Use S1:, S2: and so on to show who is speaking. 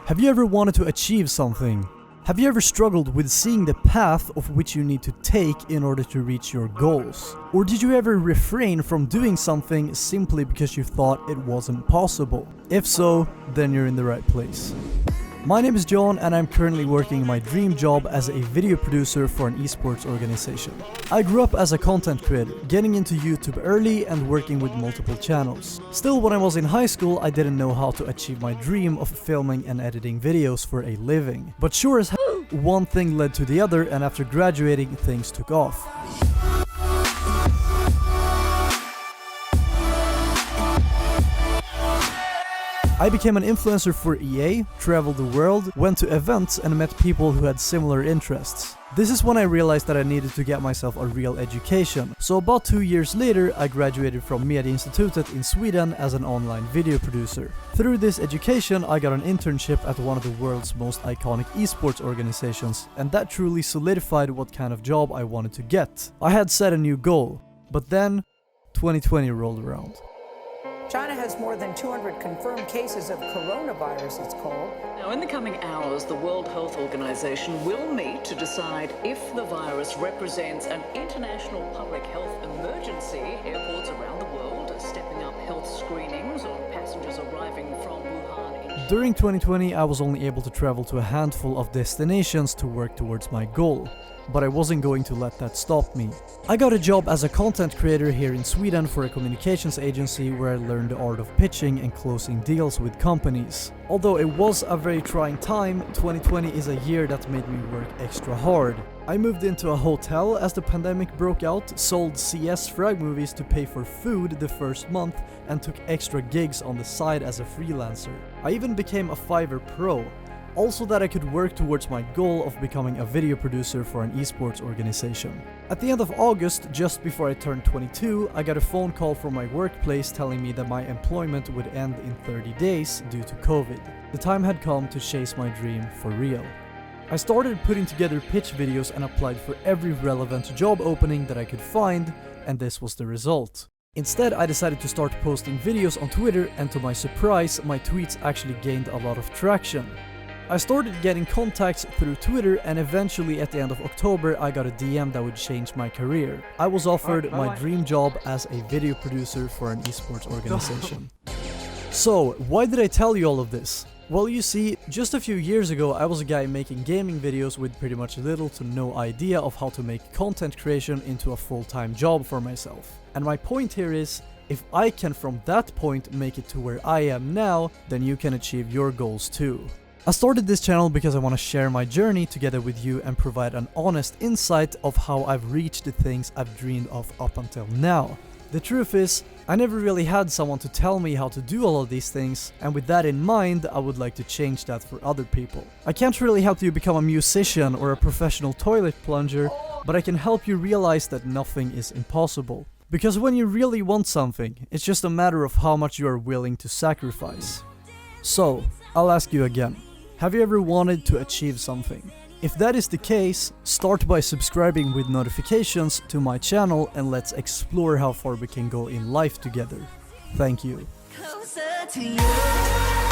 S1: Have you ever wanted to achieve something? Have you ever struggled with seeing the path of which you need to take in order to reach your goals? Or did you ever refrain from doing something simply because you thought it wasn't possible? If so, then you're in the right place. My name is John and I'm currently working my dream job as a video producer for an esports organization. I grew up as a content creator, getting into YouTube early and working with multiple channels. Still, when I was in high school, I didn't know how to achieve my dream of filming and editing videos for a living. But sure as hell, one thing led to the other, and after graduating, things took off. I became an influencer for EA, traveled the world, went to events and met people who had similar interests. This is when I realized that I needed to get myself a real education. So about 2 years later, I graduated from Medieinstitutet in Sweden as an online video producer. Through this education, I got an internship at one of the world's most iconic esports organizations, and that truly solidified what kind of job I wanted to get. I had set a new goal, but then 2020 rolled around.
S2: China has more than 200 confirmed cases of coronavirus, it's called.
S3: Now, in the coming hours, the World Health Organization will meet to decide if the virus represents an international public health emergency. Airports around the world are stepping up health screenings on passengers arriving from Wuhan.
S1: During 2020, I was only able to travel to a handful of destinations to work towards my goal. But I wasn't going to let that stop me. I got a job as a content creator here in Sweden for a communications agency where I learned the art of pitching and closing deals with companies. Although it was a very trying time, 2020 is a year that made me work extra hard. I moved into a hotel as the pandemic broke out, sold CS frag movies to pay for food the first month, and took extra gigs on the side as a freelancer. I even became a Fiverr Pro. Also that I could work towards my goal of becoming a video producer for an esports organization. At the end of August, just before I turned 22, I got a phone call from my workplace telling me that my employment would end in 30 days due to COVID. The time had come to chase my dream for real. I started putting together pitch videos and applied for every relevant job opening that I could find, and this was the result. Instead, I decided to start posting videos on Twitter, and to my surprise, my tweets actually gained a lot of traction. I started getting contacts through Twitter, and eventually at the end of October I got a DM that would change my career. I was offered my dream job as a video producer for an esports organization. So, why did I tell you all of this? Well, you see, just a few years ago I was a guy making gaming videos with pretty much little to no idea of how to make content creation into a full-time job for myself. And my point here is, if I can from that point make it to where I am now, then you can achieve your goals too. I started this channel because I want to share my journey together with you and provide an honest insight of how I've reached the things I've dreamed of up until now. The truth is, I never really had someone to tell me how to do all of these things, and with that in mind, I would like to change that for other people. I can't really help you become a musician or a professional toilet plunger, but I can help you realize that nothing is impossible. Because when you really want something, it's just a matter of how much you are willing to sacrifice. So, I'll ask you again. Have you ever wanted to achieve something? If that is the case, start by subscribing with notifications to my channel and let's explore how far we can go in life together. Thank you.
S4: Closer to you.